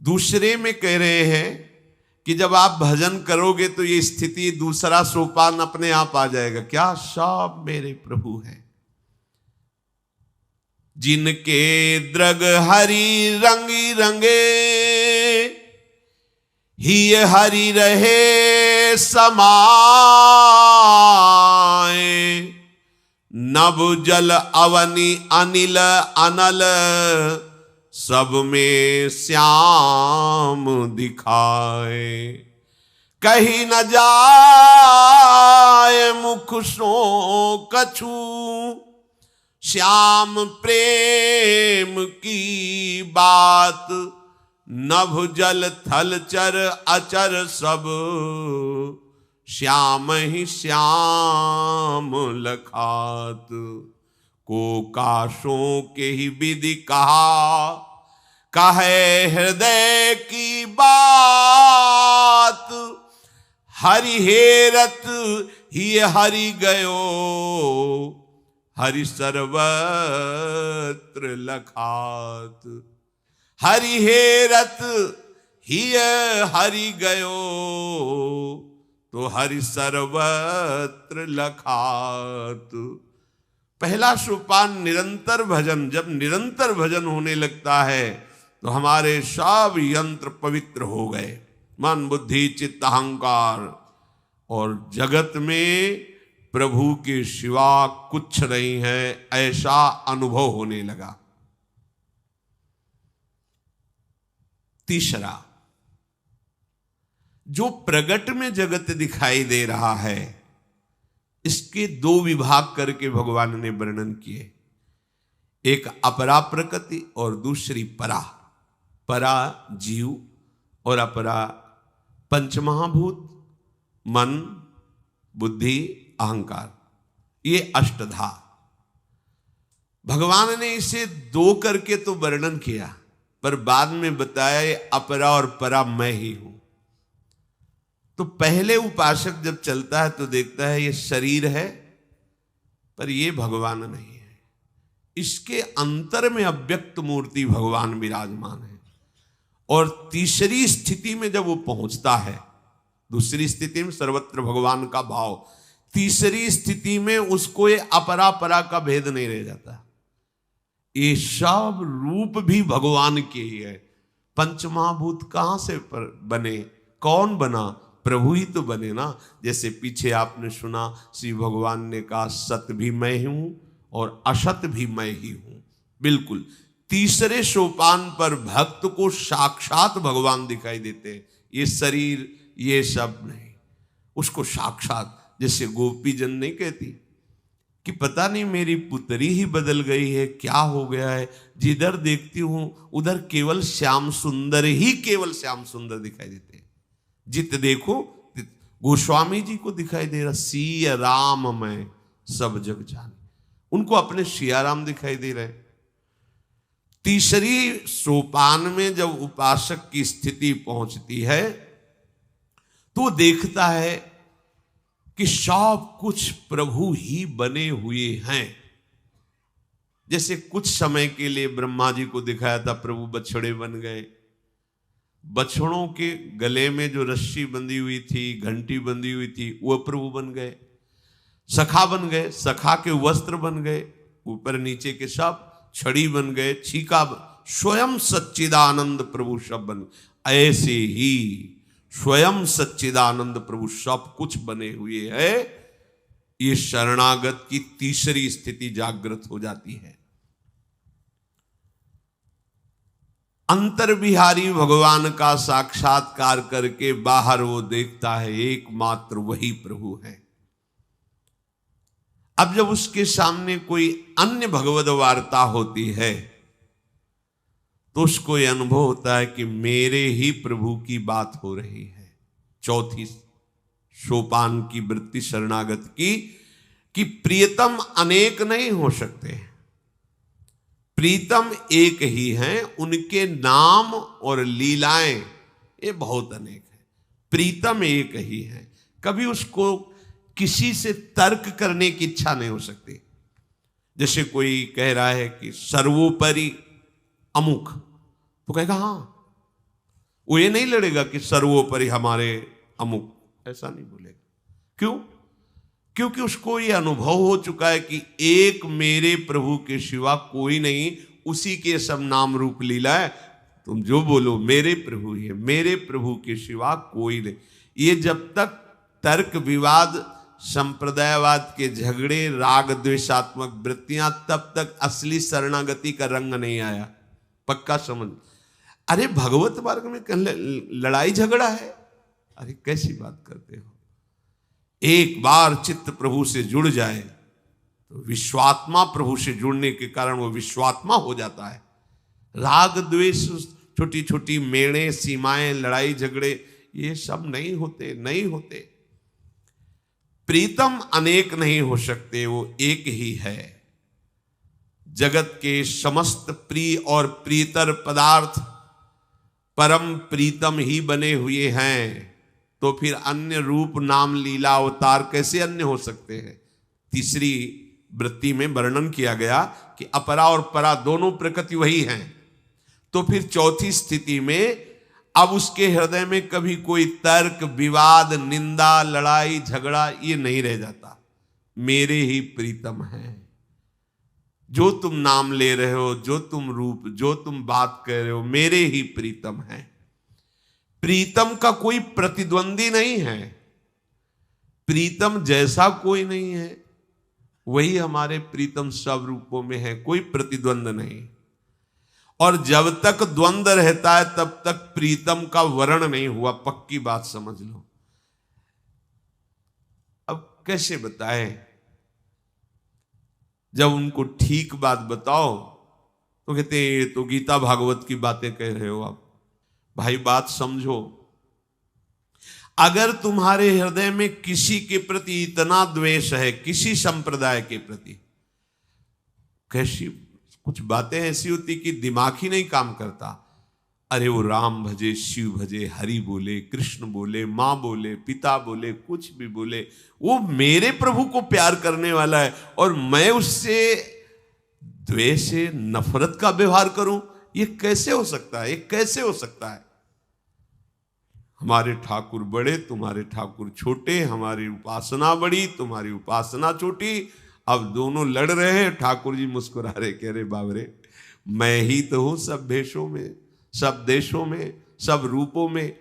दूसरे में कह रहे हैं कि जब आप भजन करोगे तो ये स्थिति, दूसरा सोपान अपने आप आ जाएगा। क्या? सब मेरे प्रभु हैं। जिनके द्रग हरि रंगी रंगे, ही हरि रहे समाए। नभ जल अवनि अनिल अनल, सब में श्याम दिखाए। कहीं न जाए मुख सो कछु, श्याम प्रेम की बात। नभ जल थल चर अचर सब, श्याम ही श्याम लखात। को काशों के ही विधि कहा, कहे हृदय की बात। हरि हेरत ही हरि गयो, हरि सर्वत्र लखात। हरि हेरत ही हरि गयो, तो हरि सर्वत्र लखात। पहला सोपान निरंतर भजन। जब निरंतर भजन होने लगता है तो हमारे सब यंत्र पवित्र हो गए, मन बुद्धि चित्त अहंकार, और जगत में प्रभु के सिवा कुछ नहीं है, ऐसा अनुभव होने लगा। तीसरा, जो प्रगट में जगत दिखाई दे रहा है, इसके दो विभाग करके भगवान ने वर्णन किए। एक अपरा प्रकृति और दूसरी परा। परा जीव और अपरा पंचमहाभूत, मन बुद्धि अहंकार, ये अष्टधा। भगवान ने इसे दो करके तो वर्णन किया, पर बाद में बताया ये अपरा और परा मैं ही हूं। तो पहले उपासक जब चलता है तो देखता है ये शरीर है, पर ये भगवान नहीं है। इसके अंतर में अव्यक्त मूर्ति भगवान विराजमान है। और तीसरी स्थिति में जब वो पहुंचता है, दूसरी स्थिति में सर्वत्र भगवान का भाव, तीसरी स्थिति में उसको ये अपरा परा का भेद नहीं रह जाता। ये सब रूप भी भगवान के ही है। पंचमहाभूत कहां से बने? कौन बना? प्रभु ही तो बने ना। जैसे पीछे आपने सुना श्री भगवान ने कहा, सत भी मैं हूं और असत भी मैं ही हूं। बिल्कुल तीसरे सोपान पर भक्त को साक्षात भगवान दिखाई देते हैं। ये शरीर ये सब नहीं, उसको साक्षात। जैसे गोपी जन नहीं कहती कि पता नहीं मेरी पुत्री ही बदल गई है, क्या हो गया है, जिधर देखती हूं उधर केवल श्याम सुंदर ही केवल श्याम सुंदर दिखाई देते हैं। जित देखो गोस्वामी जी को दिखाई दे रहा, सिया राम मैं सब जग जाने, उनको अपने सिया राम दिखाई दे रहे। तीसरी सोपान में जब उपासक की स्थिति पहुंचती है तो देखता है कि सब कुछ प्रभु ही बने हुए हैं। जैसे कुछ समय के लिए ब्रह्मा जी को दिखाया था, प्रभु बछड़े बन गए। बछड़ों के गले में जो रस्सी बंधी हुई थी, घंटी बंधी हुई थी, वो प्रभु बन गए। सखा बन गए, सखा के वस्त्र बन गए, ऊपर नीचे के सब छड़ी बन गए, छीका स्वयं सच्चिदानंद प्रभु सब बन। ऐसे ही स्वयं सच्चिदानंद प्रभु सब कुछ बने हुए हैं। ये शरणागत की तीसरी स्थिति जागृत हो जाती है। अंतर्विहारी भगवान का साक्षात्कार करके बाहर वो देखता है एकमात्र वही प्रभु है। अब जब उसके सामने कोई अन्य भगवद वार्ता होती है तो उसको यह अनुभव होता है कि मेरे ही प्रभु की बात हो रही है। चौथी सोपान की वृत्ति शरणागत की कि प्रियतम अनेक नहीं हो सकते, प्रीतम एक ही हैं, उनके नाम और लीलाएं ये बहुत अनेक है। प्रीतम एक ही है, कभी उसको किसी से तर्क करने की इच्छा नहीं हो सकती। जैसे कोई कह रहा है कि सर्वोपरि अमुक, तो कहेगा हाँ, वो ये नहीं लड़ेगा कि सर्वोपरि हमारे अमुक, ऐसा नहीं बोलेगा। क्यों? क्योंकि उसको ये अनुभव हो चुका है कि एक मेरे प्रभु के सिवा कोई नहीं, उसी के सब नाम रूप लीला है। तुम जो बोलो मेरे प्रभु ही है, मेरे प्रभु के सिवा कोई नहीं। ये जब तक तर्क विवाद, संप्रदायवाद के झगड़े, राग द्वेषात्मक वृत्तियां, तब तक असली शरणागति का रंग नहीं आया। पक्का समझ। अरे भगवत मार्ग में लड़ाई झगड़ा है? अरे कैसी बात करते हो। एक बार चित्त प्रभु से जुड़ जाए तो विश्वात्मा प्रभु से जुड़ने के कारण वो विश्वात्मा हो जाता है। राग द्वेष, छोटी छोटी मेड़े, सीमाएं, लड़ाई झगड़े, ये सब नहीं होते, नहीं होते। प्रीतम अनेक नहीं हो सकते, वो एक ही है। जगत के समस्त प्रिय और प्रियतर पदार्थ परम प्रीतम ही बने हुए हैं, तो फिर अन्य रूप नाम लीला अवतार कैसे अन्य हो सकते हैं। तीसरी वृत्ति में वर्णन किया गया कि अपरा और परा दोनों प्रकृति वही हैं। तो फिर चौथी स्थिति में अब उसके हृदय में कभी कोई तर्क विवाद, निंदा, लड़ाई झगड़ा ये नहीं रह जाता। मेरे ही प्रीतम हैं। जो तुम नाम ले रहे हो, जो तुम रूप, जो तुम बात कर रहे हो, मेरे ही प्रीतम हैं। प्रीतम का कोई प्रतिद्वंदी नहीं है। प्रीतम जैसा कोई नहीं है, वही हमारे प्रीतम सब रूपों में है, कोई प्रतिद्वंद नहीं। और जब तक द्वंद रहता है तब तक प्रीतम का वर्ण नहीं हुआ, पक्की बात समझ लो। अब कैसे बताएं? जब उनको ठीक बात बताओ तो कहते हैं ये तो गीता भागवत की बातें कह रहे हो आप। भाई बात समझो। अगर तुम्हारे हृदय में किसी के प्रति इतना द्वेष है, किसी संप्रदाय के प्रति, कैसी कुछ बातें ऐसी होती कि दिमाग ही नहीं काम करता। अरे वो राम भजे, शिव भजे, हरि बोले, कृष्ण बोले, माँ बोले, पिता बोले, कुछ भी बोले, वो मेरे प्रभु को प्यार करने वाला है और मैं उससे द्वेष से, नफरत का व्यवहार करूं, ये कैसे हो सकता है? ये कैसे हो सकता है? हमारे ठाकुर बड़े, तुम्हारे ठाकुर छोटे, हमारी उपासना बड़ी, तुम्हारी उपासना छोटी, अब दोनों लड़ रहे हैं। ठाकुर जी मुस्कुरा रहे, कह रहे बाबरे, मैं ही तो हूं सब भेषों में, सब देशों में, सब रूपों में।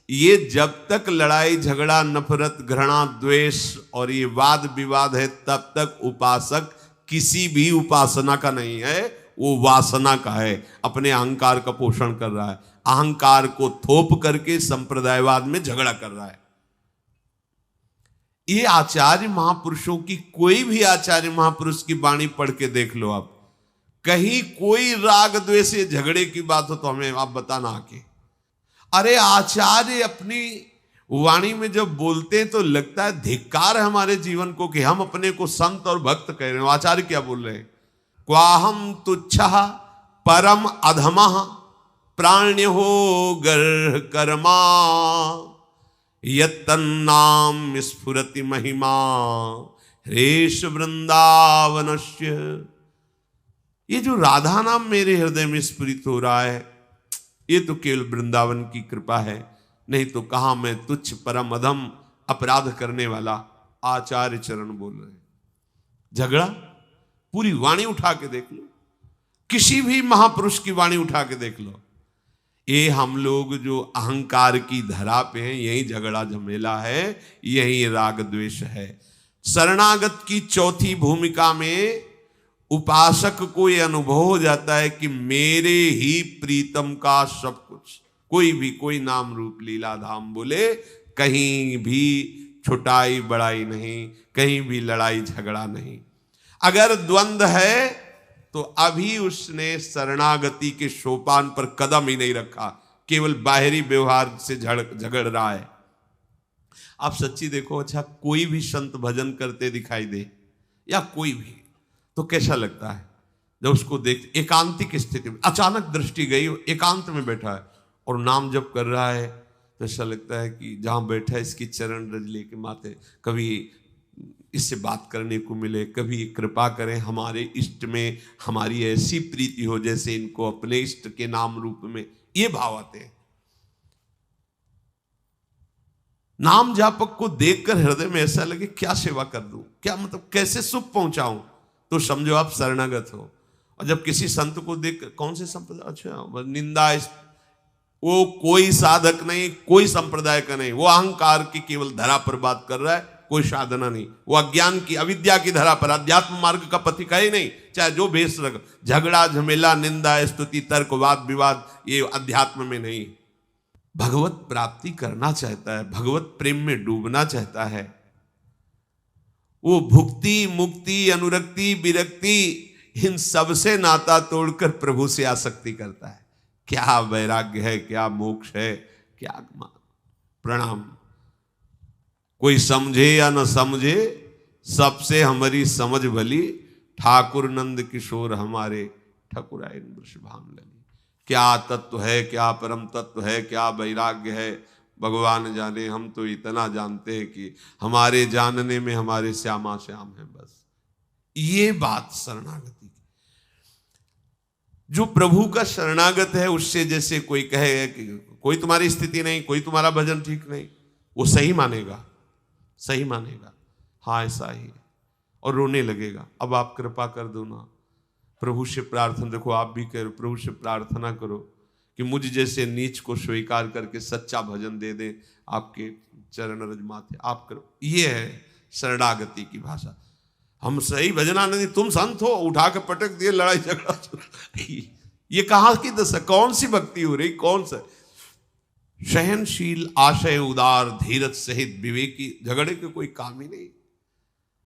ये जब तक लड़ाई झगड़ा, नफरत, घृणा, द्वेष और ये वाद विवाद है, तब तक उपासक किसी भी उपासना का नहीं है, वो वासना का है। अपने अहंकार का पोषण कर रहा है, अहंकार को थोप करके संप्रदायवाद में झगड़ा कर रहा है। ये आचार्य महापुरुषों की, कोई भी आचार्य महापुरुष की वाणी पढ़ के देख लो आप, कहीं कोई राग द्वेष झगड़े की बात हो तो हमें आप बताना आके। अरे आचार्य अपनी वाणी में जब बोलते हैं तो लगता है धिक्कार है हमारे जीवन को कि हम अपने को संत और भक्त कह रहे हैं। आचार्य क्या बोल रहे हैं? क्वाहम तुच्छः परम अधमः प्राण्यो गर्ह कर्मा यत्तन्नाम स्फुरति महिमा हरेश वृंदावनस्य। ये जो राधा नाम मेरे हृदय में स्फुरित हो रहा है, ये तो केवल वृंदावन की कृपा है, नहीं तो कहां मैं तुच्छ परम अधम अपराध करने वाला। आचार्य चरण बोल रहे हैं। झगड़ा? पूरी वाणी उठा के देख लो, किसी भी महापुरुष की वाणी उठा के देख लो। ये हम लोग जो अहंकार की धरा पे हैं, यही झगड़ा झमेला है, यही राग द्वेष है। शरणागत की चौथी भूमिका में उपासक को यह अनुभव हो जाता है कि मेरे ही प्रीतम का सब कुछ, कोई भी कोई नाम रूप लीला धाम बोले, कहीं भी छुटाई बड़ाई नहीं, कहीं भी लड़ाई झगड़ा नहीं। अगर द्वंद्व है तो अभी उसने शरणागति के सोपान पर कदम ही नहीं रखा, केवल बाहरी व्यवहार से झगड़ रहा है। आप सच्ची देखो, अच्छा कोई भी संत भजन करते दिखाई दे या कोई भी, तो कैसा लगता है जब उसको देख, एकांतिक स्थिति में अचानक दृष्टि गई, एकांत में बैठा है और नाम जप कर रहा है, तो ऐसा लगता है कि जहां बैठा है इसकी चरण रज लेके माथे, कभी इससे बात करने को मिले, कभी कृपा करें हमारे इष्ट में हमारी ऐसी प्रीति हो जैसे इनको अपने इष्ट के नाम रूप में, ये भाव आते हैं। नाम जापक को देखकर हृदय में ऐसा लगे क्या सेवा कर दूं, क्या मतलब कैसे सुख पहुंचाऊं, तो समझो आप शरणागत हो। और जब किसी संत को देख, कौन से संप्रदाय, अच्छा निंदा, वो कोई साधक नहीं, कोई संप्रदाय का नहीं, वो अहंकार की केवल धरा पर बात कर रहा है, कोई साधना नहीं, वो अज्ञान की अविद्या की धरा पर, अध्यात्म मार्ग का पथिक है ही नहीं। चाहे जो भेष रख, झगड़ा झमेला निंदा स्तुति तर्क वाद विवाद, ये अध्यात्म में नहीं। भगवत प्राप्ति करना चाहता है, भगवत प्रेम में डूबना चाहता है, वो भुक्ति मुक्ति अनुरक्ति विरक्ति इन सबसे नाता तोड़कर प्रभु से आसक्ति करता है। क्या वैराग्य है, क्या मोक्ष है, क्या प्रणाम। कोई समझे या न समझे, सबसे हमारी समझ भली, ठाकुर नंद किशोर हमारे ठकुराइन वृषभान लली। क्या तत्व है, क्या परम तत्व है, क्या वैराग्य है, भगवान जाने। हम तो इतना जानते हैं कि हमारे जानने में हमारे श्यामा श्याम है, बस ये बात शरणागति की। जो प्रभु का शरणागत है, उससे जैसे कोई कहे कि कोई तुम्हारी स्थिति नहीं, कोई तुम्हारा भजन ठीक नहीं, वो सही मानेगा, सही मानेगा, हाँ ऐसा ही, और रोने लगेगा। अब आप कृपा कर दो ना, प्रभु से प्रार्थना, देखो आप भी करो, प्रभु से प्रार्थना करो कि मुझ जैसे नीच को स्वीकार करके सच्चा भजन दे दे, आपके चरण रज माथे आप करो। ये है शरणागति की भाषा। हम सही भजनानंदी, तुम संत हो, उठा के पटक दिए, लड़ाई झगड़ा ये कहाँ की दशा, कौन सी भक्ति हो रही, कौन सा सहनशील आशय उदार धीरज सहित विवेकी, झगड़े के कोई काम ही नहीं।